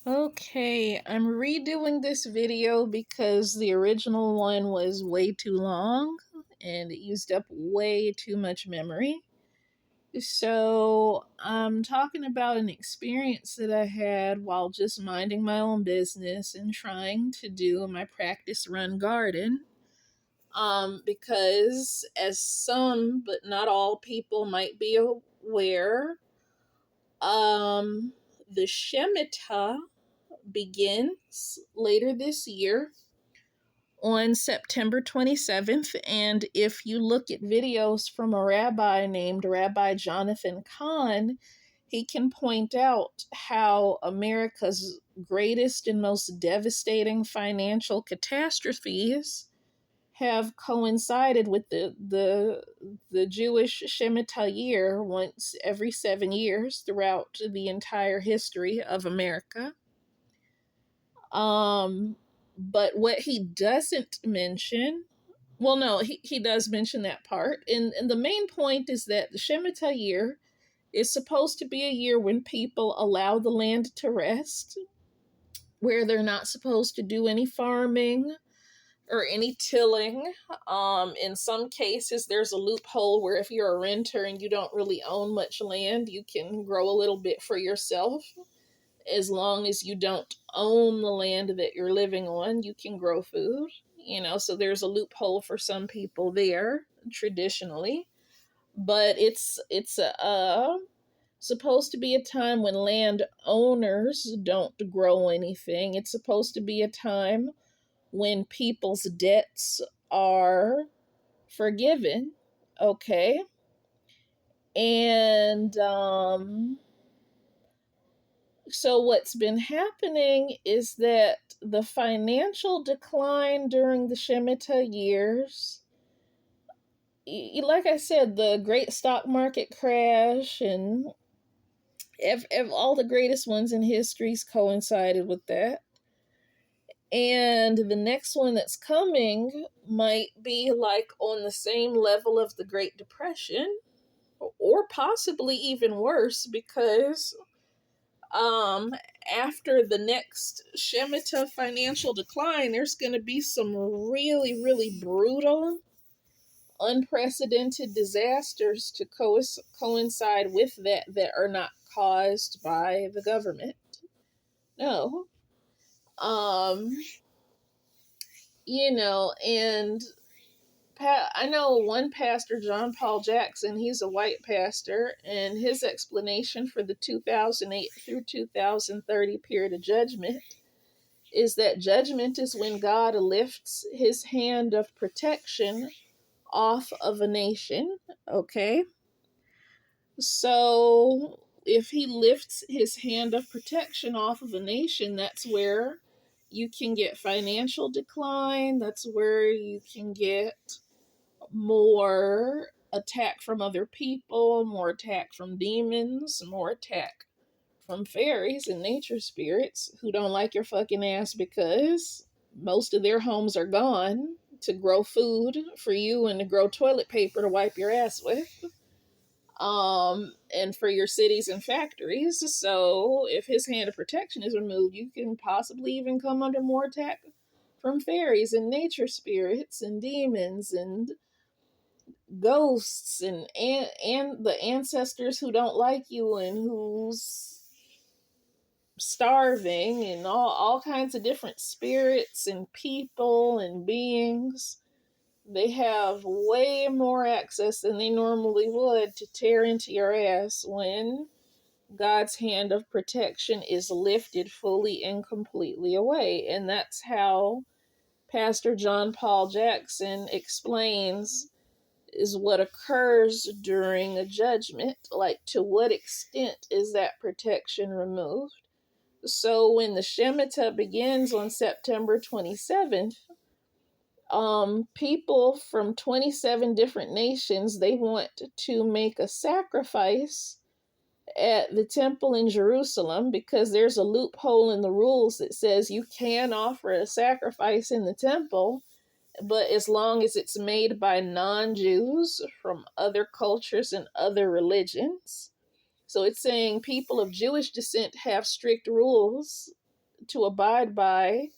Okay, I'm redoing this video because the original one was way too long and it used up way too much memory. So, I'm talking about an experience that I had while just minding my own business and trying to do my practice run garden. Because as some, but not all people might be aware, um, the Shemitah begins later this year on September 27th. And if you look at videos from a rabbi named Rabbi Jonathan Kahn, he can point out how America's greatest and most devastating financial catastrophes have coincided with the Jewish Shemittah year once every 7 years throughout the entire history of America. Um, but what he doesn't mention, well, no, he does mention that part. And the main point is that the Shemitah year is supposed to be a year when people allow the land to rest, where they're not supposed to do any farming or any tilling. In some cases, there's a loophole where if you're a renter and you don't really own much land, you can grow a little bit for yourself. As long as you don't own the land that you're living on, you can grow food. So there's a loophole for some people there traditionally, but it's supposed to be a time when landowners don't grow anything. It's supposed to be a time when people's debts are forgiven. Okay. And so what's been happening is that the financial decline during the Shemittah years, like I said, the great stock market crash and all the greatest ones in history's coincided with that. And the next one that's coming might be like on the same level of the Great Depression, or possibly even worse, because um after the next Shemitah financial decline, there's going to be some really, really brutal, unprecedented disasters to coincide with that are not caused by the government. No. Um, and I know one pastor, John Paul Jackson, he's a white pastor, and his explanation for the 2008 through 2030 period of judgment is that judgment is when God lifts his hand of protection off of a nation. Okay? So if he lifts his hand of protection off of a nation, that's where you can get financial decline. That's where you can get more attack from other people, more attack from demons, more attack from fairies and nature spirits who don't like your fucking ass because most of their homes are gone to grow food for you and to grow toilet paper to wipe your ass with. And for your cities and factories. So if his hand of protection is removed, you can possibly even come under more attack from fairies and nature spirits and demons and ghosts and the ancestors who don't like you and who's starving, and all kinds of different spirits and people and beings. They have way more access than they normally would to tear into your ass when God's hand of protection is lifted fully and completely away. And that's how Pastor John Paul Jackson explains is what occurs during a judgment. Like, to what extent is that protection removed? So when the Shemitah begins on September 27th, people from 27 different nations, they want to make a sacrifice at the temple in Jerusalem because there's a loophole in the rules that says you can offer a sacrifice in the temple, but as long as it's made by non-Jews from other cultures and other religions. So it's saying people of Jewish descent have strict rules to abide by,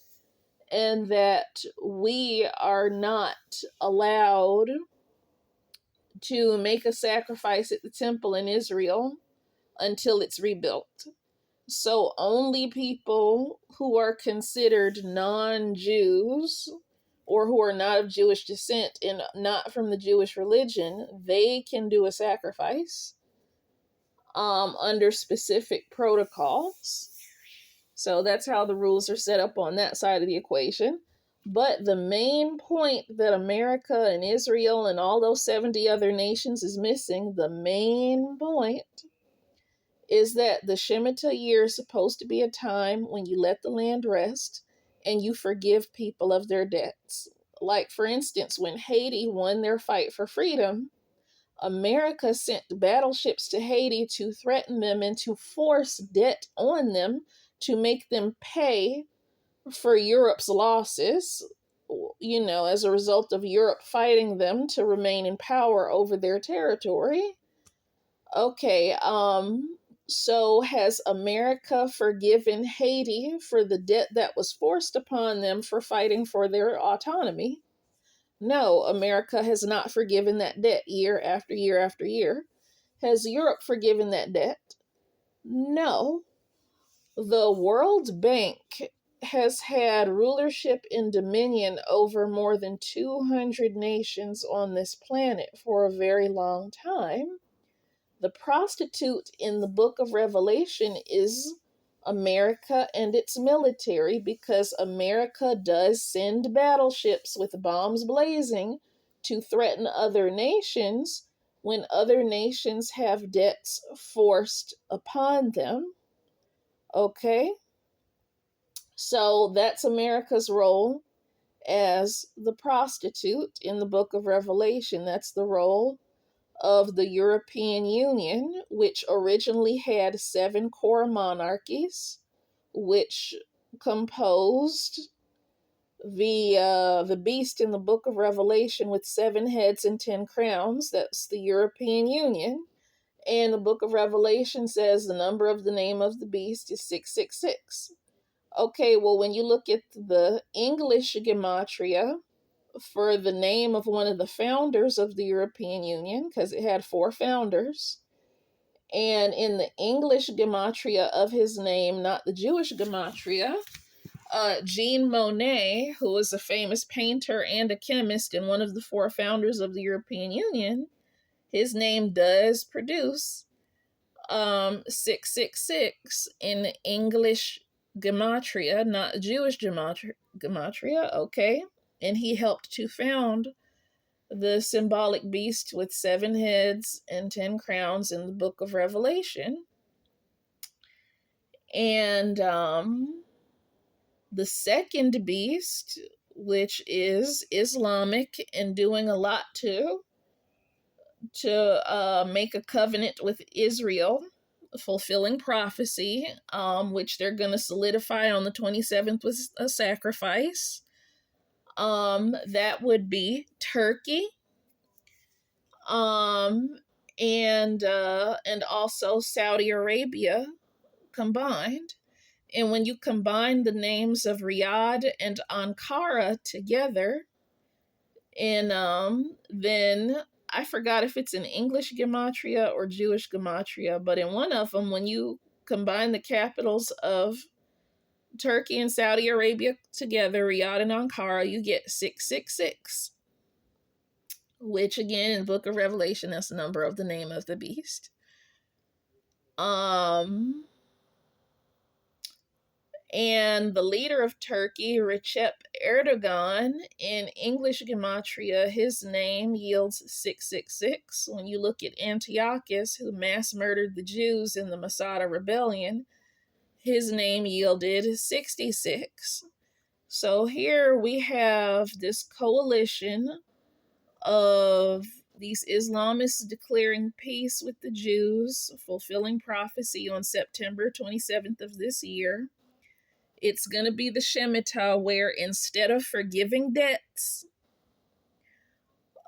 and that we are not allowed to make a sacrifice at the temple in Israel until it's rebuilt. So only people who are considered non-Jews or who are not of Jewish descent and not from the Jewish religion, they can do a sacrifice under specific protocols. So that's how the rules are set up on that side of the equation. But the main point that America and Israel and all those 70 other nations is missing, the main point is that the Shemittah year is supposed to be a time when you let the land rest and you forgive people of their debts. Like, for instance, when Haiti won their fight for freedom, America sent battleships to Haiti to threaten them and to force debt on them to make them pay for Europe's losses, as a result of Europe fighting them to remain in power over their territory. Okay, so has America forgiven Haiti for the debt that was forced upon them for fighting for their autonomy? No, America has not forgiven that debt year after year after year. Has Europe forgiven that debt? No. The World Bank has had rulership and dominion over more than 200 nations on this planet for a very long time. The prostitute in the book of Revelation is America and its military, because America does send battleships with bombs blazing to threaten other nations when other nations have debts forced upon them. Okay? So that's America's role as the prostitute in the book of Revelation. That's the role of the European Union, which originally had 7 core monarchies, which composed the beast in the book of Revelation with 7 heads and 10 crowns. That's the European Union. And the book of Revelation says the number of the name of the beast is 666. Okay, well, when you look at the English gematria for the name of one of the founders of the European Union, because it had 4 founders, and in the English gematria of his name, not the Jewish gematria, Jean Monnet, who was a famous painter and a chemist and one of the 4 founders of the European Union, his name does produce 666 in the English gematria, not Jewish gematria, okay? And he helped to found the symbolic beast with 7 heads and 10 crowns in the book of Revelation. And the second beast, which is Islamic and doing a lot to make a covenant with Israel, fulfilling prophecy, which they're going to solidify on the 27th with a sacrifice. That would be Turkey, and also Saudi Arabia combined. And when you combine the names of Riyadh and Ankara together, and then I forgot if it's in English gematria or Jewish gematria, but in one of them, when you combine the capitals of Turkey and Saudi Arabia together, Riyadh and Ankara, you get 666, which again, in the book of Revelation, that's the number of the name of the beast. And the leader of Turkey, Recep Erdogan, in English gematria, his name yields 666. When you look at Antiochus, who mass murdered the Jews in the Masada Rebellion, his name yielded 66. So here we have this coalition of these Islamists declaring peace with the Jews, fulfilling prophecy on September 27th of this year. It's going to be the Shemitah, where instead of forgiving debts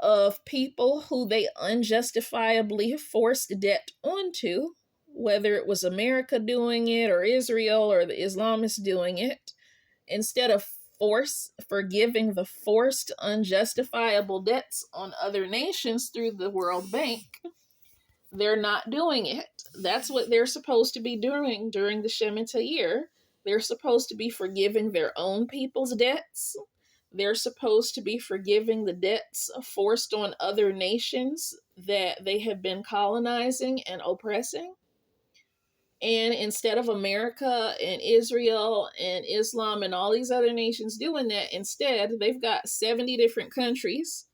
of people who they unjustifiably forced debt onto, whether it was America doing it or Israel or the Islamists doing it, instead of forgiving the forced unjustifiable debts on other nations through the World Bank, they're not doing it. That's what they're supposed to be doing during the Shemitah year. They're supposed to be forgiving their own people's debts. They're supposed to be forgiving the debts forced on other nations that they have been colonizing and oppressing. And instead of America and Israel and Islam and all these other nations doing that, instead, they've got 70 different countries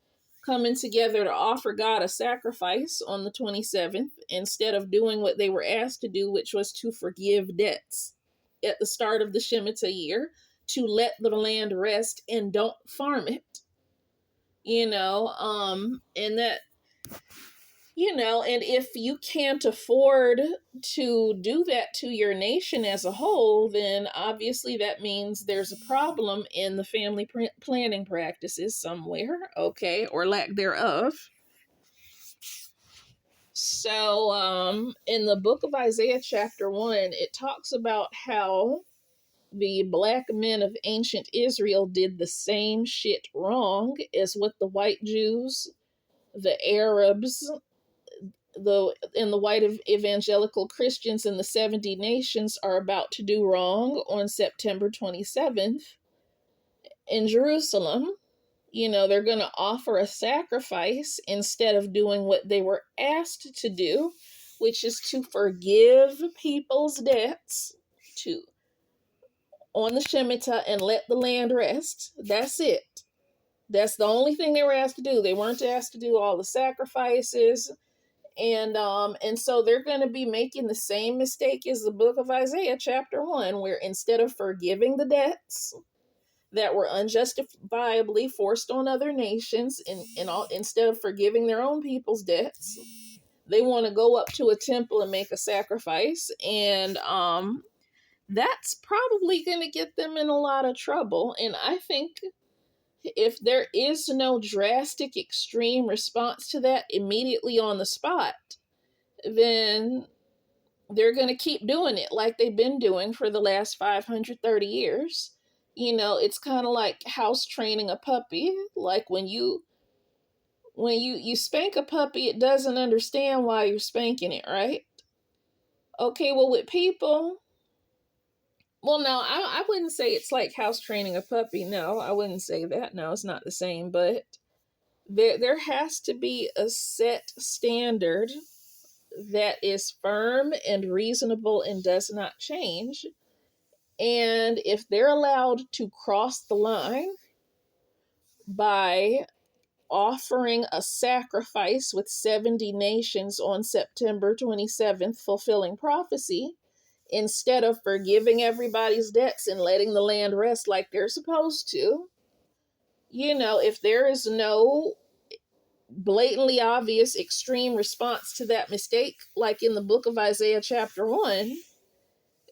coming together to offer God a sacrifice on the 27th instead of doing what they were asked to do, which was to forgive debts at the start of the Shemitah year, to let the land rest and don't farm it. And that, and if you can't afford to do that to your nation as a whole, then obviously that means there's a problem in the family planning practices somewhere, okay, or lack thereof. So, in the book of Isaiah, chapter 1, it talks about how the black men of ancient Israel did the same shit wrong as what the white Jews, the Arabs, the white evangelical Christians in the 70 nations are about to do wrong on September 27th in Jerusalem. They're going to offer a sacrifice instead of doing what they were asked to do, which is to forgive people's debts on the Shemitah and let the land rest. That's it. That's the only thing they were asked to do. They weren't asked to do all the sacrifices. And so they're going to be making the same mistake as the book of Isaiah chapter 1, where instead of forgiving the debts that were unjustifiably forced on other nations, instead of forgiving their own people's debts, they want to go up to a temple and make a sacrifice. And that's probably going to get them in a lot of trouble. And I think if there is no drastic, extreme response to that immediately on the spot, then they're going to keep doing it like they've been doing for the last 530 years. It's kind of like house training a puppy. Like when you spank a puppy, it doesn't understand why you're spanking it, right? Okay, well, with people, well, no, I wouldn't say it's like house training a puppy. No, I wouldn't say that. No, it's not the same. But there has to be a set standard that is firm and reasonable and does not change. And if they're allowed to cross the line by offering a sacrifice with 70 nations on September 27th, fulfilling prophecy, instead of forgiving everybody's debts and letting the land rest like they're supposed to, if there is no blatantly obvious extreme response to that mistake, like in the book of Isaiah chapter 1,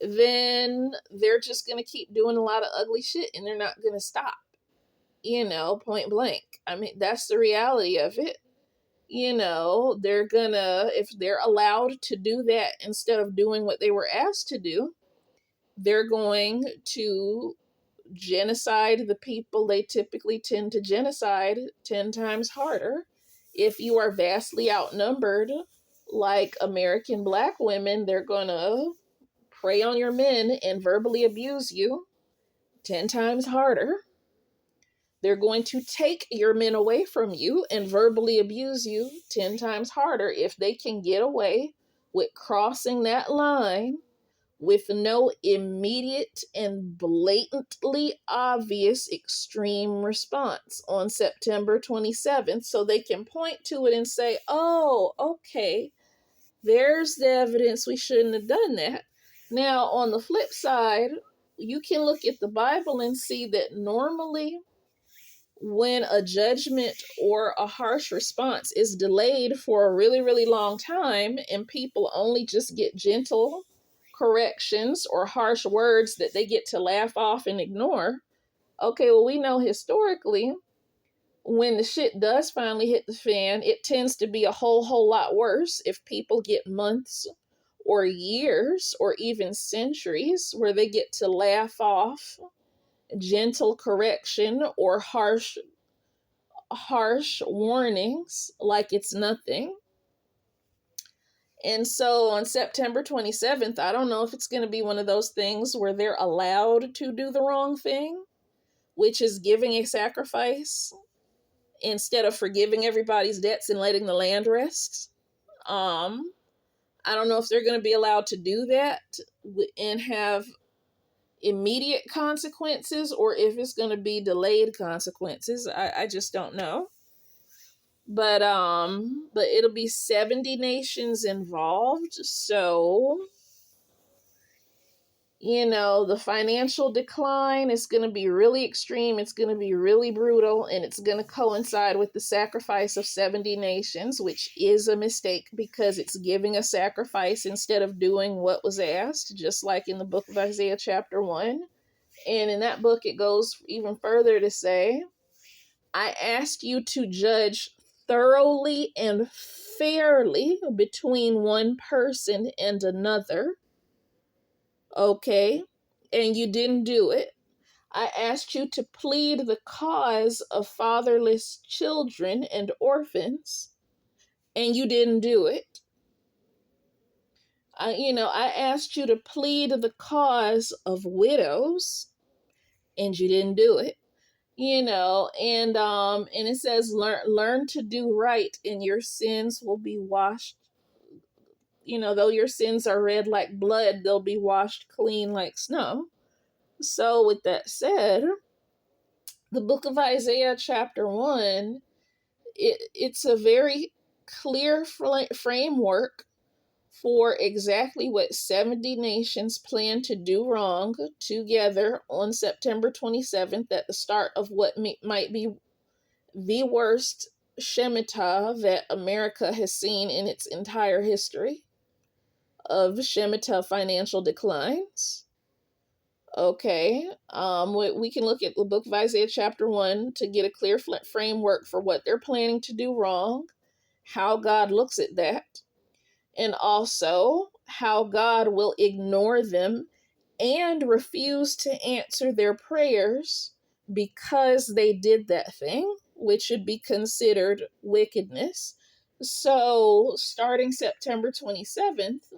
then they're just going to keep doing a lot of ugly shit and they're not going to stop, point blank. I mean, that's the reality of it. They're gonna, if they're allowed to do that instead of doing what they were asked to do, they're going to genocide the people they typically tend to genocide 10 times harder. If you are vastly outnumbered, like American black women, they're gonna prey on your men and verbally abuse you 10 times harder. They're going to take your men away from you and verbally abuse you 10 times harder if they can get away with crossing that line with no immediate and blatantly obvious extreme response on September 27th, so they can point to it and say, oh, okay, there's the evidence we shouldn't have done that. Now, on the flip side, you can look at the Bible and see that normally when a judgment or a harsh response is delayed for a really, really long time and people only just get gentle corrections or harsh words that they get to laugh off and ignore, okay, well, we know historically when the shit does finally hit the fan, it tends to be a whole lot worse if people get months or years or even centuries where they get to laugh off gentle correction or harsh warnings like it's nothing. And so on September 27th, I don't know if it's going to be one of those things where they're allowed to do the wrong thing, which is giving a sacrifice instead of forgiving everybody's debts and letting the land rest. I don't know if they're going to be allowed to do that and have immediate consequences or if it's going to be delayed consequences. I just don't know. But it'll be 70 nations involved. So, the financial decline is going to be really extreme. It's going to be really brutal, and it's going to coincide with the sacrifice of 70 nations, which is a mistake because it's giving a sacrifice instead of doing what was asked, just like in the book of Isaiah chapter 1. And in that book, it goes even further to say, I asked you to judge thoroughly and fairly between one person and another. Okay? And you didn't do it. I asked you to plead the cause of fatherless children and orphans, and you didn't do it. I asked you to plead the cause of widows, and you didn't do it. And it says learn to do right, and your sins will be washed. Though your sins are red like blood, they'll be washed clean like snow. So with that said, the book of Isaiah chapter 1, it's a very clear framework for exactly what 70 nations plan to do wrong together on September 27th at the start of what might be the worst Shemitah that America has seen in its entire history of Shemitah financial declines. Okay, we can look at the book of Isaiah chapter 1 to get a clear framework for what they're planning to do wrong, how God looks at that, and also how God will ignore them and refuse to answer their prayers because they did that thing, which should be considered wickedness. So, starting September 27th,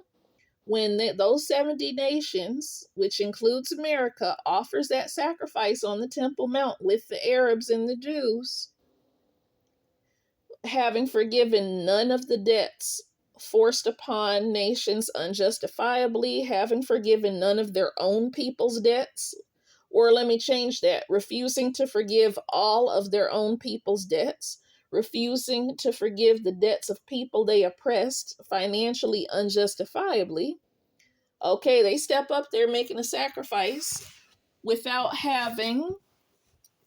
when those 70 nations, which includes America, offers that sacrifice on the Temple Mount with the Arabs and the Jews, having forgiven none of the debts forced upon nations unjustifiably, having forgiven none of their own people's debts, or let me change that, refusing to forgive all of their own people's debts, refusing to forgive the debts of people they oppressed financially unjustifiably. Okay, they step up there making a sacrifice without having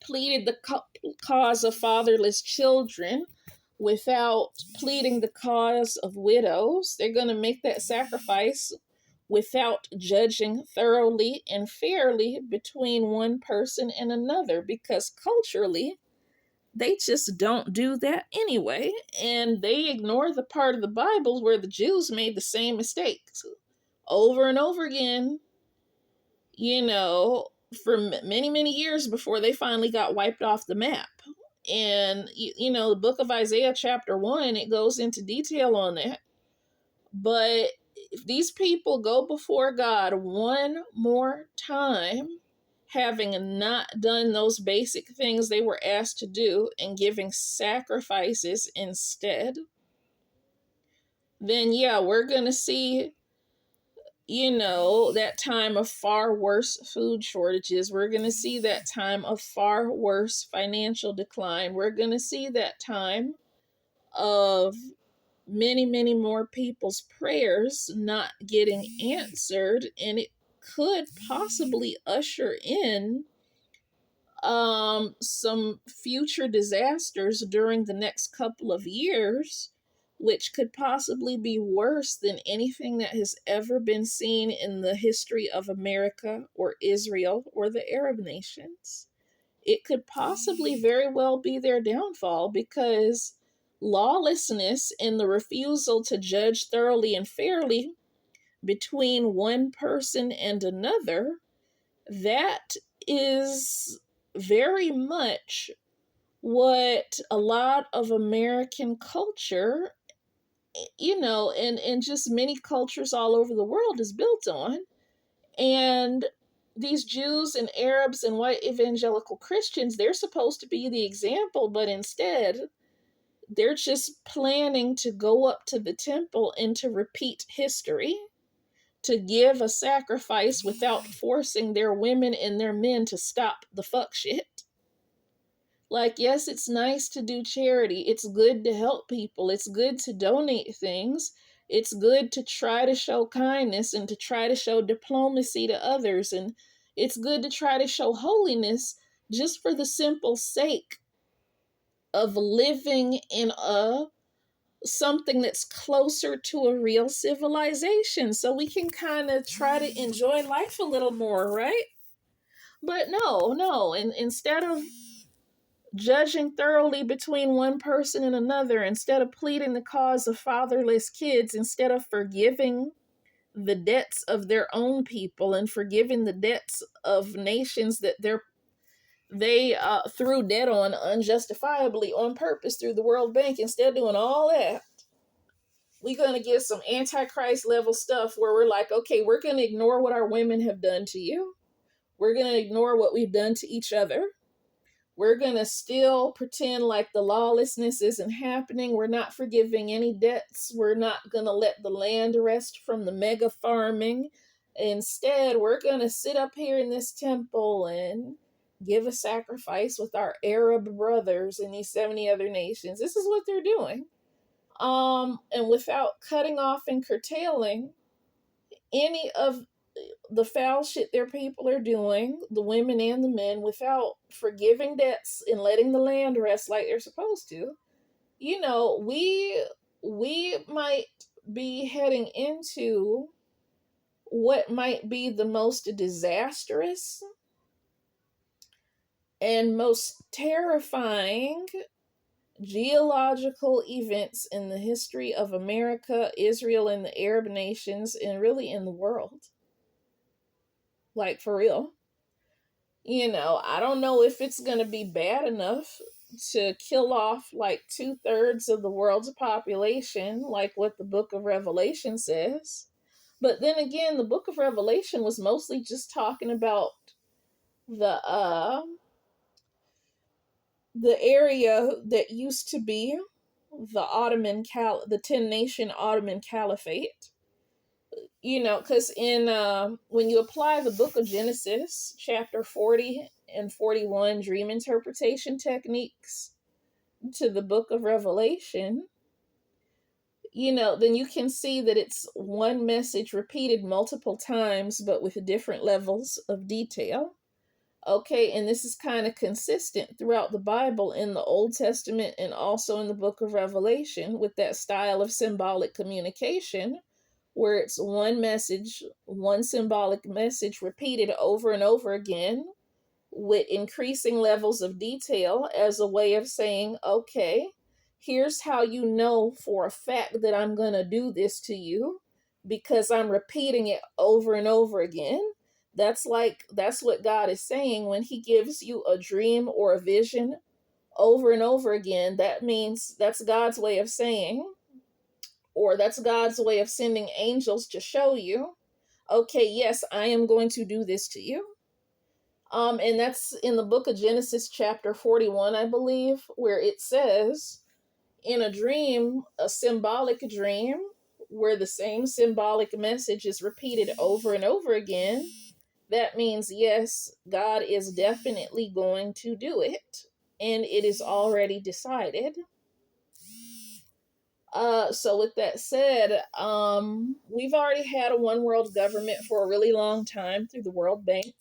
pleaded the cause of fatherless children, without pleading the cause of widows. They're going to make that sacrifice without judging thoroughly and fairly between one person and another, because culturally, they just don't do that anyway. And they ignore the part of the Bible where the Jews made the same mistakes over and over again, for many, many years before they finally got wiped off the map. And, the book of Isaiah chapter 1, it goes into detail on that. But if these people go before God one more time, having not done those basic things they were asked to do and giving sacrifices instead, then yeah, we're going to see that time of far worse food shortages. We're going to see that time of far worse financial decline. We're going to see that time of many, many more people's prayers not getting answered. And it could possibly usher in some future disasters during the next couple of years, which could possibly be worse than anything that has ever been seen in the history of America or Israel or the Arab nations. It could possibly very well be their downfall, because lawlessness and the refusal to judge thoroughly and fairly between one person and another, that is very much what a lot of American culture, and just many cultures all over the world is built on. And these Jews and Arabs and white evangelical Christians, they're supposed to be the example, but instead, they're just planning to go up to the temple and to repeat history, to give a sacrifice without forcing their women and their men to stop the fuck shit. Like, yes, it's nice to do charity. It's good to help people. It's good to donate things. It's good to try to show kindness and to try to show diplomacy to others. And it's good to try to show holiness just for the simple sake of living in something that's closer to a real civilization, so we can kind of try to enjoy life a little more, right? But no, and instead of judging thoroughly between one person and another, instead of pleading the cause of fatherless kids, instead of forgiving the debts of their own people and forgiving the debts of nations that they threw debt on unjustifiably on purpose through the World Bank, instead of doing all that, we're going to get some antichrist level stuff where we're like, okay, we're going to ignore what our women have done to you. We're going to ignore what we've done to each other. We're going to still pretend like the lawlessness isn't happening. We're not forgiving any debts. We're not going to let the land rest from the mega farming. Instead, we're going to sit up here in this temple and give a sacrifice with our Arab brothers in these 70 other nations. This is what they're doing. And without cutting off and curtailing any of the foul shit their people are doing, the women and the men, without forgiving debts and letting the land rest like they're supposed to, we might be heading into what might be the most disastrous and most terrifying geological events in the history of America, Israel, and the Arab nations, and really in the world. Like, for real. I don't know if it's going to be bad enough to kill off like 2/3 of the world's population, like what the book of Revelation says. But then again, the book of Revelation was mostly just talking about the the area that used to be the 10-nation Ottoman Caliphate. Because in when you apply the book of Genesis, chapter 40 and 41 dream interpretation techniques to the book of Revelation, then you can see that it's one message repeated multiple times, but with different levels of detail. Okay, and this is kind of consistent throughout the Bible in the Old Testament and also in the book of Revelation with that style of symbolic communication where it's one message, one symbolic message repeated over and over again with increasing levels of detail as a way of saying, okay, here's how you know for a fact that I'm going to do this to you because I'm repeating it over and over again. That's what God is saying when he gives you a dream or a vision over and over again. That means that's God's way of saying, or that's God's way of sending angels to show you, okay, yes, I am going to do this to you. And that's in the book of Genesis, chapter 41, I believe, where it says, in a dream, a symbolic dream, where the same symbolic message is repeated over and over again, that means, yes, God is definitely going to do it. And it is already decided. So with that said, we've already had a one world government for a really long time through the World Bank.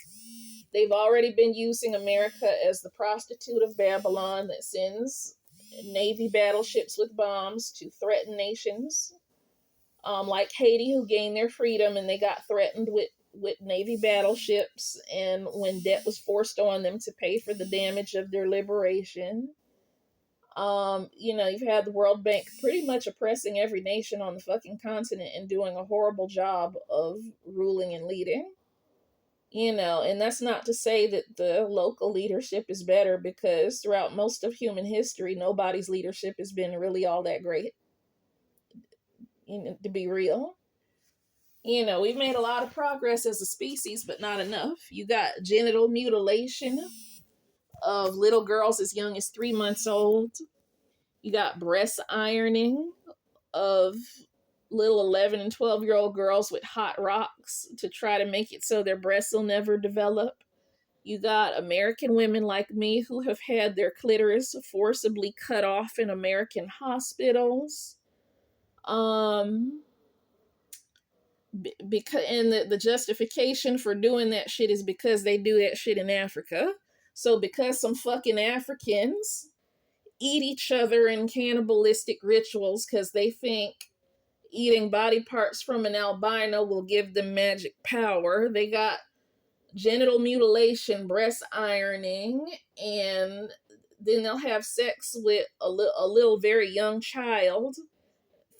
They've already been using America as the prostitute of Babylon that sends Navy battleships with bombs to threaten nations, like Haiti, who gained their freedom and they got threatened with Navy battleships, and when debt was forced on them to pay for the damage of their liberation. You've had the World Bank pretty much oppressing every nation on the fucking continent and doing a horrible job of ruling and leading. And that's not to say that the local leadership is better, because throughout most of human history, nobody's leadership has been really all that great, to be real. We've made a lot of progress as a species, but not enough. You got genital mutilation of little girls as young as 3 months old. You got breast ironing of little 11 and 12-year-old girls with hot rocks to try to make it so their breasts will never develop. You got American women like me who have had their clitoris forcibly cut off in American hospitals. Because and the justification for doing that shit is because they do that shit in Africa. So because some fucking Africans eat each other in cannibalistic rituals because they think eating body parts from an albino will give them magic power, they got genital mutilation, breast ironing, and then they'll have sex with a little very young child,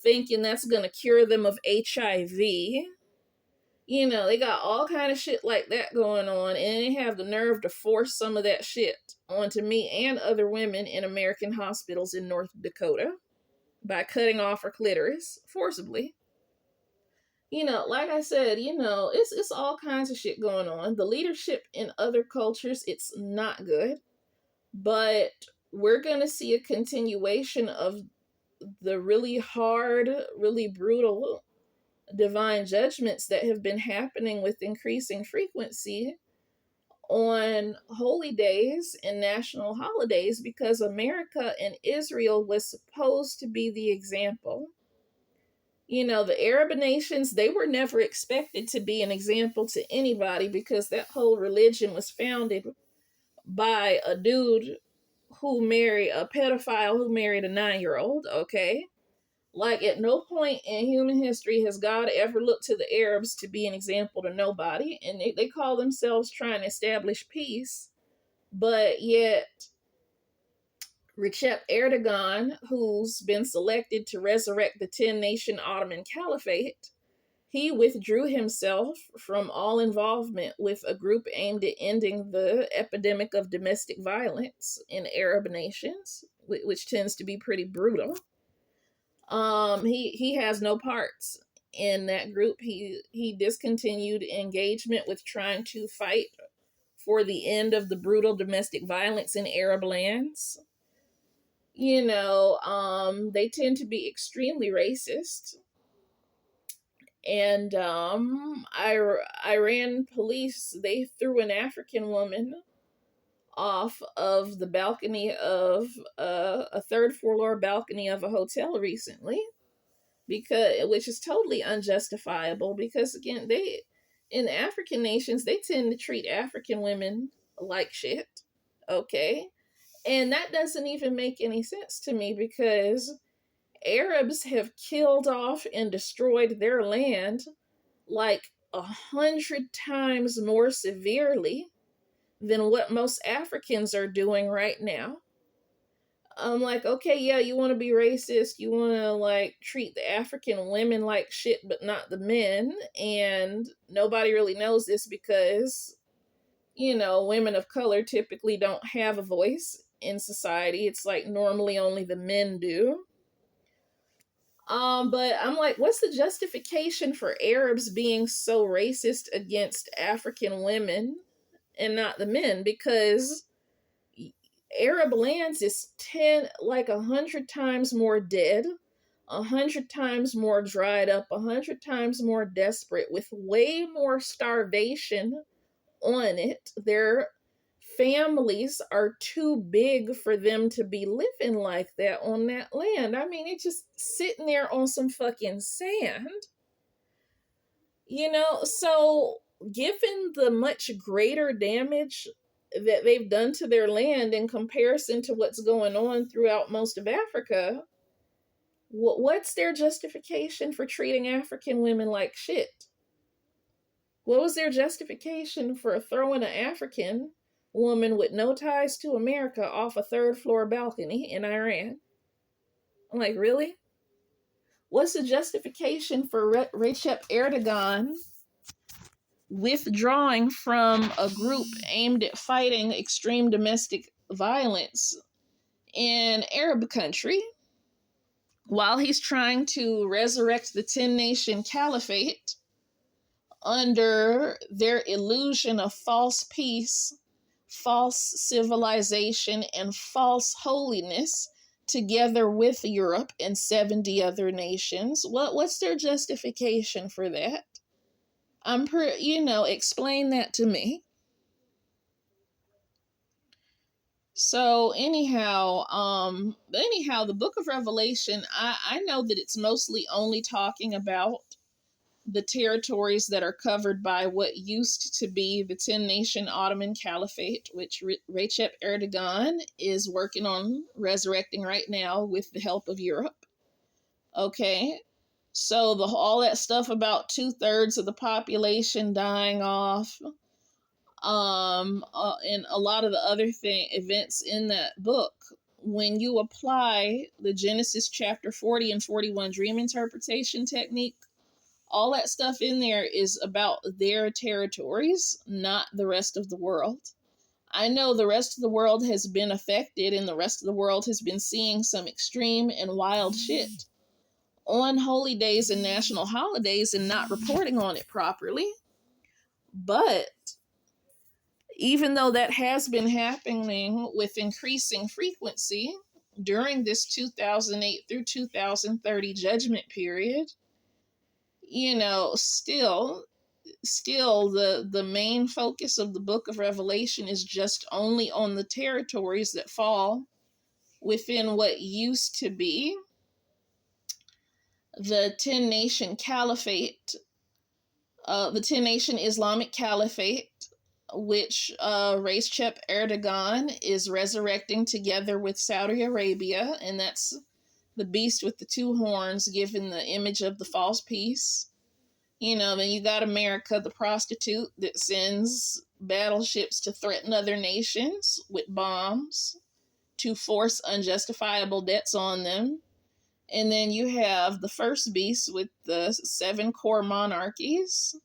thinking that's going to cure them of HIV. They got all kind of shit like that going on, and they have the nerve to force some of that shit onto me and other women in American hospitals in North Dakota by cutting off her clitoris forcibly. Like I said, it's all kinds of shit going on. The leadership in other cultures, it's not good, but we're gonna see a continuation of the really hard, really brutal divine judgments that have been happening with increasing frequency on holy days and national holidays, because America and Israel was supposed to be the example. The Arab nations, they were never expected to be an example to anybody, because that whole religion was founded by a dude who married a pedophile who married a 9-year-old, okay? Like, at no point in human history has God ever looked to the Arabs to be an example to nobody. And they call themselves trying to establish peace. But yet, Recep Erdogan, who's been selected to resurrect the 10-nation Ottoman Caliphate, he withdrew himself from all involvement with a group aimed at ending the epidemic of domestic violence in Arab nations, which tends to be pretty brutal. He has no parts in that group. He discontinued engagement with trying to fight for the end of the brutal domestic violence in Arab lands. They tend to be extremely racist. And Iran police, they threw an African woman off of the balcony of a third floor balcony of a hotel recently, which is totally unjustifiable, because again, they in African nations, they tend to treat African women like shit. Okay? And that doesn't even make any sense to me, because Arabs have killed off and destroyed their land like 100 times more severely than what most Africans are doing right now. I'm like, okay, yeah, you want to be racist, you want to like treat the African women like shit, but not the men. And nobody really knows this because, women of color typically don't have a voice in society. It's like normally only the men do. But I'm like, what's the justification for Arabs being so racist against African women and not the men? Because Arab lands is 100 times more dead, 100 times more dried up, 100 times more desperate, with way more starvation on it. Their families are too big for them to be living like that on that land. I mean, it's just sitting there on some fucking sand. So given the much greater damage that they've done to their land in comparison to what's going on throughout most of Africa, what's their justification for treating African women like shit? What was their justification for throwing an African woman with no ties to America off a third floor balcony in Iran. I'm like, really? What's the justification for Recep Erdogan withdrawing from a group aimed at fighting extreme domestic violence in Arab country while he's trying to resurrect the 10 nation caliphate under their illusion of false peace, false civilization, and false holiness, together with Europe and 70 other nations? What's their justification for that? Explain that to me. So anyhow, the book of Revelation, I know that it's mostly only talking about the territories that are covered by what used to be the 10 nation Ottoman Caliphate, which Recep Erdogan is working on resurrecting right now with the help of Europe. Okay. So all that stuff about 2/3 of the population dying off, and a lot of the other events in that book, when you apply the Genesis chapter 40 and 41 dream interpretation technique, all that stuff in there is about their territories, not the rest of the world. I know the rest of the world has been affected, and the rest of the world has been seeing some extreme and wild shit on holy days and national holidays and not reporting on it properly. But even though that has been happening with increasing frequency during this 2008 through 2030 judgment period, still the main focus of the book of Revelation is just only on the territories that fall within what used to be the 10 nation caliphate, the 10 nation Islamic caliphate, which Recep Erdogan is resurrecting together with Saudi Arabia, and that's the beast with the two horns, given the image of the false peace. Then you got America, the prostitute that sends battleships to threaten other nations with bombs to force unjustifiable debts on them. And then you have the first beast with the 7 core monarchies,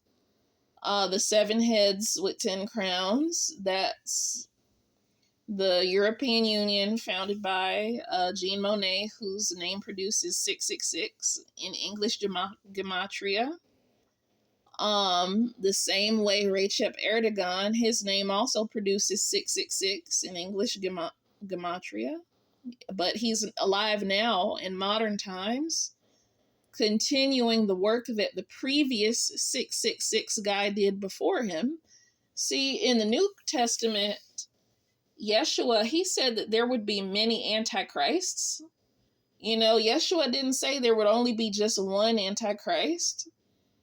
the 7 heads with 10 crowns. That's the European Union, founded by Jean Monnet, whose name produces 666 in English gematria. The same way Recep Erdogan, his name also produces 666 in English gematria, but he's alive now in modern times, continuing the work that the previous 666 guy did before him. See, in the New Testament, Yeshua, he said that there would be many antichrists. Yeshua didn't say there would only be just one antichrist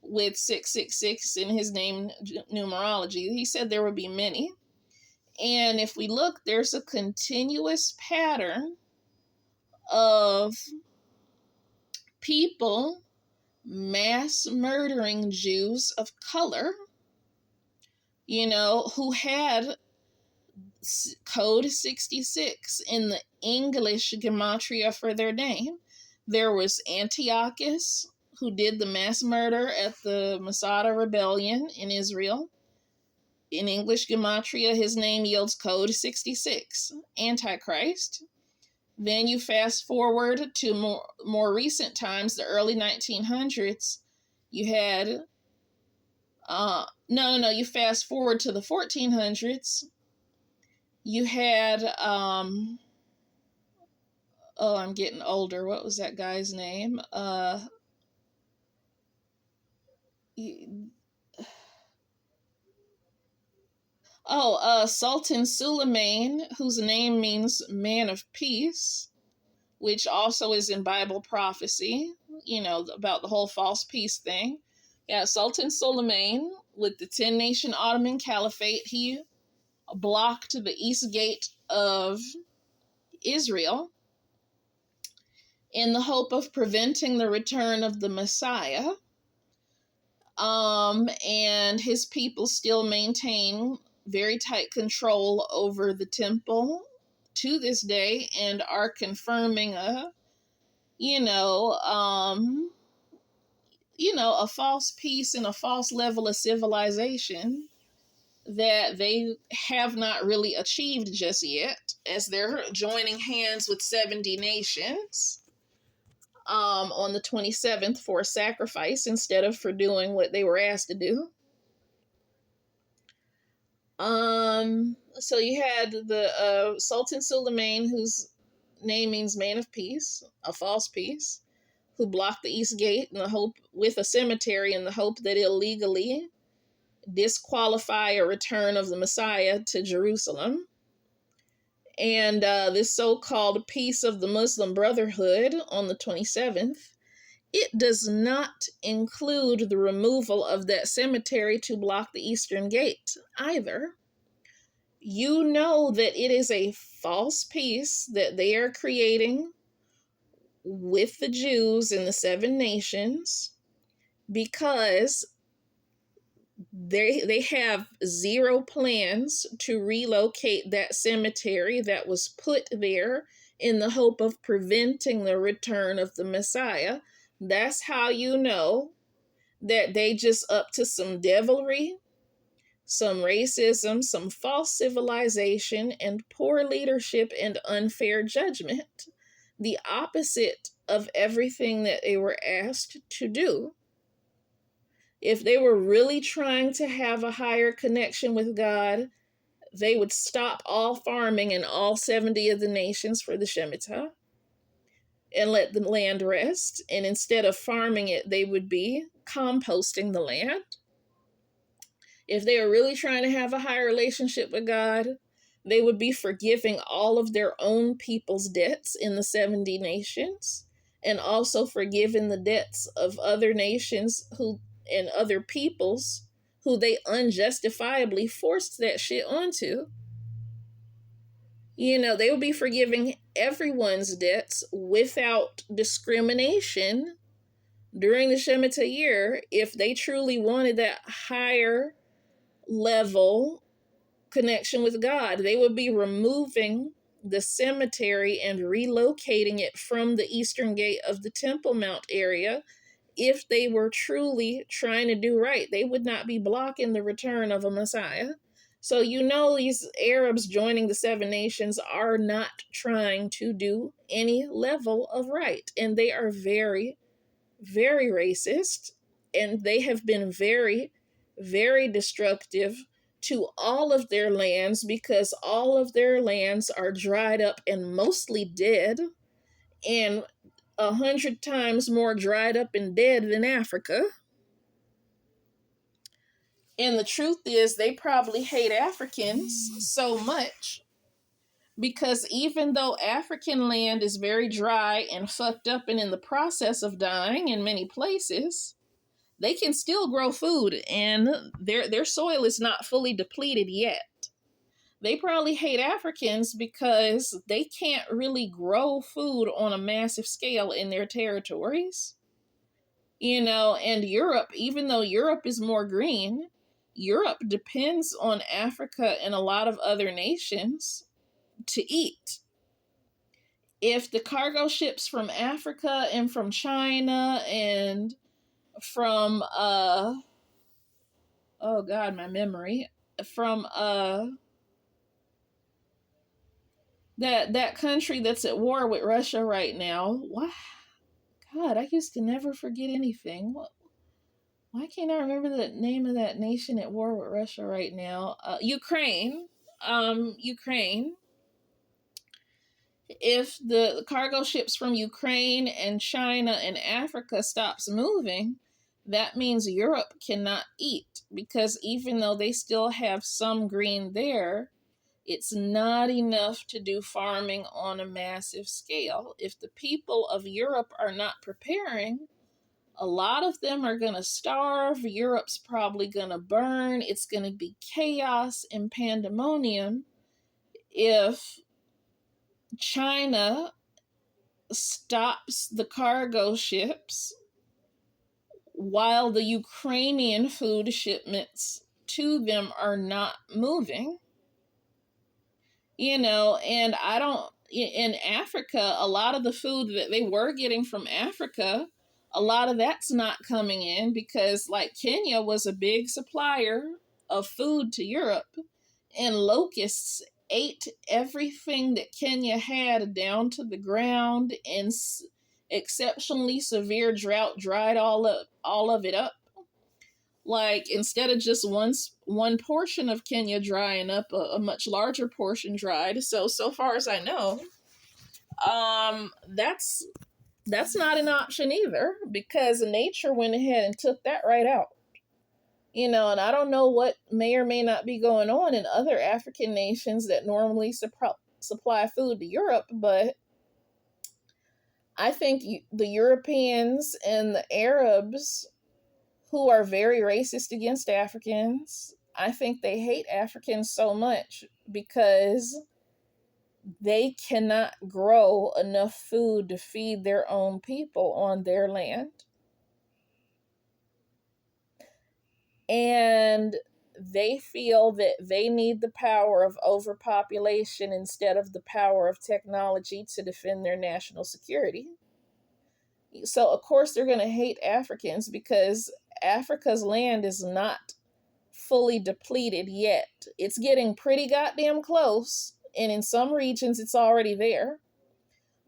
with 666 in his name numerology. He said there would be many. And if we look, there's a continuous pattern of people mass murdering Jews of color, who had code 66 in the English gematria for their name. There was Antiochus, who did the mass murder at the Masada rebellion in Israel. In English gematria, his name yields code 66, Antichrist. Then you fast forward to more recent times, the early 1900s. You had, you fast forward to the 1400s. You had, I'm getting older. What was that guy's name? Sultan Suleiman, whose name means man of peace, which also is in Bible prophecy, about the whole false peace thing. Yeah, Sultan Suleiman, with the 10 nation Ottoman Caliphate, he blocked the east gate of Israel in the hope of preventing the return of the Messiah. And his people still maintain very tight control over the temple to this day and are confirming you know, um, a false peace and a false level of civilization that they have not really achieved just yet, as they're joining hands with 70 nations on the 27th for a sacrifice instead of for doing what they were asked to do. So you had the Sultan Suleiman, whose name means man of peace, a false peace, who blocked the East Gate in the hope, with a cemetery, in the hope that illegally disqualify a return of the Messiah to Jerusalem. And this so-called Peace of the Muslim Brotherhood on the 27th, it does not include the removal of that cemetery to block the Eastern Gate either. You know that it is a false peace that they are creating with the Jews in the 7 nations, because they have zero plans to relocate that cemetery that was put there in the hope of preventing the return of the Messiah. That's how you know that they just up to some devilry, some racism, some false civilization, and poor leadership and unfair judgment. The opposite of everything that they were asked to do. If they were really trying to have a higher connection with God, they would stop all farming in all 70 of the nations for the Shemitah and let the land rest. And instead of farming it, they would be composting the land. If they were really trying to have a higher relationship with God, they would be forgiving all of their own people's debts in the 70 nations, and also forgiving the debts of other nations and other peoples who they unjustifiably forced that shit onto. They would be forgiving everyone's debts without discrimination during the Shemittah year if they truly wanted that higher level connection with God. They would be removing the cemetery and relocating it from the eastern gate of the Temple Mount area. If they were truly trying to do right, they would not be blocking the return of a Messiah. So these Arabs joining the 7 nations are not trying to do any level of right. And they are very, very racist. And they have been very, very destructive to all of their lands, because all of their lands are dried up and mostly dead, and 100 times more dried up and dead than Africa. And the truth is, they probably hate Africans so much because even though African land is very dry and fucked up and in the process of dying in many places, they can still grow food, and their soil is not fully depleted yet. They probably hate Africans because they can't really grow food on a massive scale in their territories. And Europe, even though Europe is more green, Europe depends on Africa and a lot of other nations to eat. If the cargo ships from Africa and from China and from oh god, my memory, from that country that's at war with Russia right now. What? God, I used to never forget anything. Why can't I remember the name of that nation at war with Russia right now? Ukraine. Ukraine. If the cargo ships from Ukraine and China and Africa stops moving, that means Europe cannot eat, because even though they still have some green there, it's not enough to do farming on a massive scale. If the people of Europe are not preparing, a lot of them are going to starve. Europe's probably going to burn. It's going to be chaos and pandemonium if China stops the cargo ships while the Ukrainian food shipments to them are not moving. And I don't, in Africa, a lot of the food that they were getting from Africa, a lot of that's not coming in because, like, Kenya was a big supplier of food to Europe, and locusts ate everything that Kenya had down to the ground, and exceptionally severe drought dried all of it up. Like, instead of just one portion of Kenya drying up, a much larger portion dried. So far as I know, that's not an option either, because nature went ahead and took that right out. And I don't know what may or may not be going on in other African nations that normally supply food to Europe, but I think the Europeans and the Arabs, who are very racist against Africans, I think they hate Africans so much because they cannot grow enough food to feed their own people on their land. And they feel that they need the power of overpopulation instead of the power of technology to defend their national security. So, of course, they're going to hate Africans because Africa's land is not fully depleted yet. It's getting pretty goddamn close, and in some regions it's already there.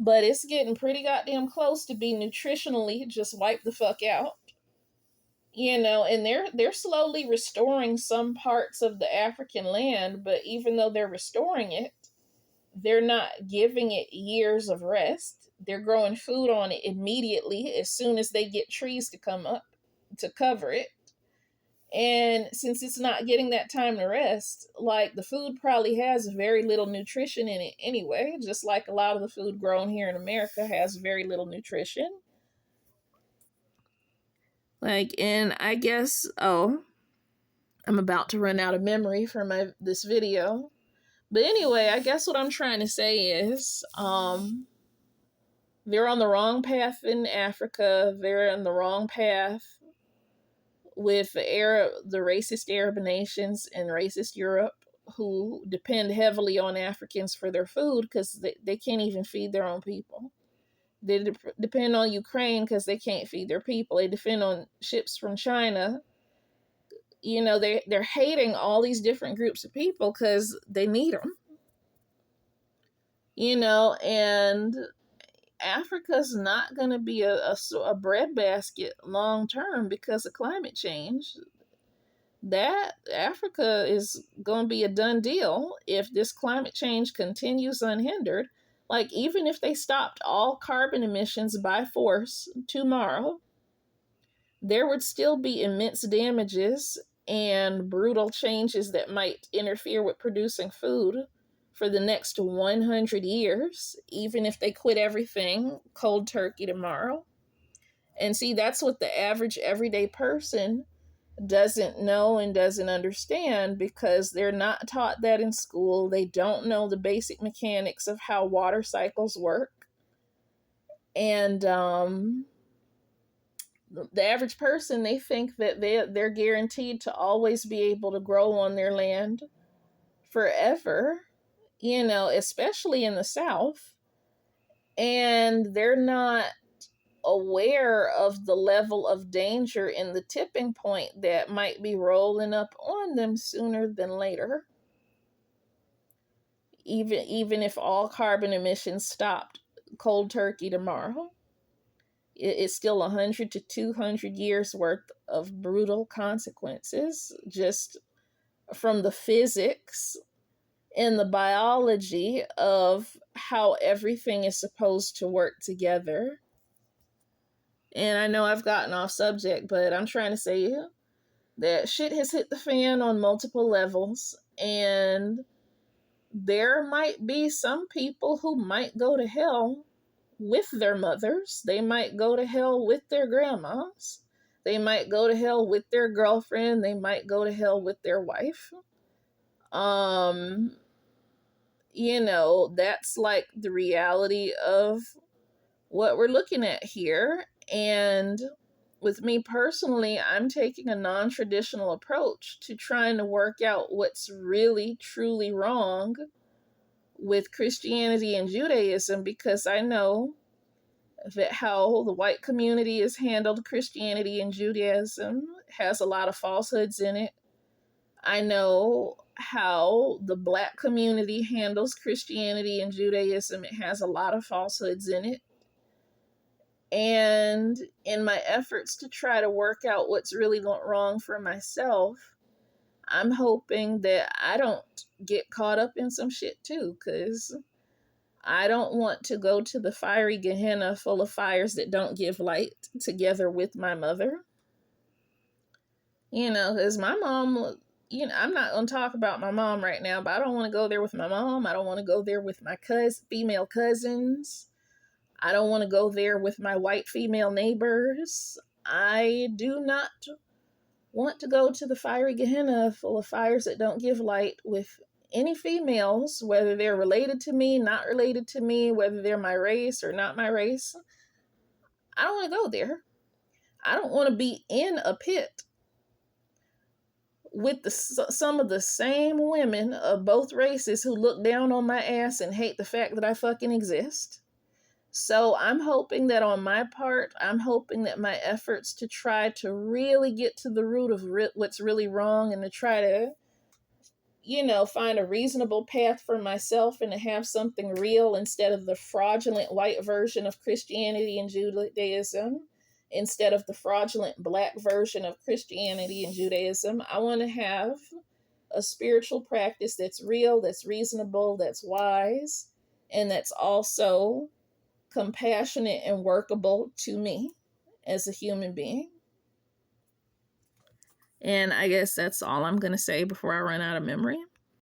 But it's getting pretty goddamn close to be nutritionally just wiped the fuck out. And they're slowly restoring some parts of the African land, but even though they're restoring it, they're not giving it years of rest. They're growing food on it immediately as soon as they get trees to come up to cover it. And since it's not getting that time to rest, like, the food probably has very little nutrition in it anyway, just like a lot of the food grown here in America has very little nutrition. Like, and I guess, I'm about to run out of memory for this video. But anyway, I guess what I'm trying to say is, they're on the wrong path in Africa. They're on the wrong path with the racist Arab nations and racist Europe, who depend heavily on Africans for their food because they can't even feed their own people. They depend on Ukraine because they can't feed their people. They depend on ships from China. They're hating all these different groups of people because they need them. And Africa's not going to be a breadbasket long term because of climate change. That Africa is going to be a done deal if this climate change continues unhindered. Like, even if they stopped all carbon emissions by force tomorrow, there would still be immense damages and brutal changes that might interfere with producing food for the next 100 years, even if they quit everything cold turkey tomorrow. And see, that's what the average everyday person doesn't know and doesn't understand, because they're not taught that in school. They don't know the basic mechanics of how water cycles work. And the average person, they think that they're guaranteed to always be able to grow on their land forever, especially in the South. And they're not aware of the level of danger and the tipping point that might be rolling up on them sooner than later. Even if all carbon emissions stopped cold turkey tomorrow, it's still 100 to 200 years worth of brutal consequences just from the physics and the biology of how everything is supposed to work together. And I know I've gotten off subject, but I'm trying to say that shit has hit the fan on multiple levels, and there might be some people who might go to hell with their mothers. They might go to hell with their grandmas. They might go to hell with their girlfriend. They might go to hell with their wife. That's like the reality of what we're looking at here. And with me personally, I'm taking a non traditional approach to trying to work out what's really, truly wrong with Christianity and Judaism, because I know that how the white community has handled Christianity and Judaism has a lot of falsehoods in it. I know how the black community handles Christianity and Judaism. It has a lot of falsehoods in it. And in my efforts to try to work out what's really wrong for myself, I'm hoping that I don't get caught up in some shit too, because I don't want to go to the fiery Gehenna full of fires that don't give light together with my mother. Because my mom, I'm not going to talk about my mom right now, but I don't want to go there with my mom. I don't want to go there with my female cousins. I don't want to go there with my white female neighbors. I do not want to go to the fiery Gehenna full of fires that don't give light with any females, whether they're related to me, not related to me, whether they're my race or not my race. I don't want to go there. I don't want to be in a pit with some of the same women of both races who look down on my ass and hate the fact that I fucking exist. So I'm hoping that on my part, I'm hoping that my efforts to try to really get to the root of what's really wrong and to try to, find a reasonable path for myself and to have something real instead of the fraudulent white version of Christianity and Judaism, instead of the fraudulent black version of Christianity and Judaism. I want to have a spiritual practice that's real, that's reasonable, that's wise, and that's also compassionate and workable to me as a human being. And I guess that's all I'm going to say before I run out of memory.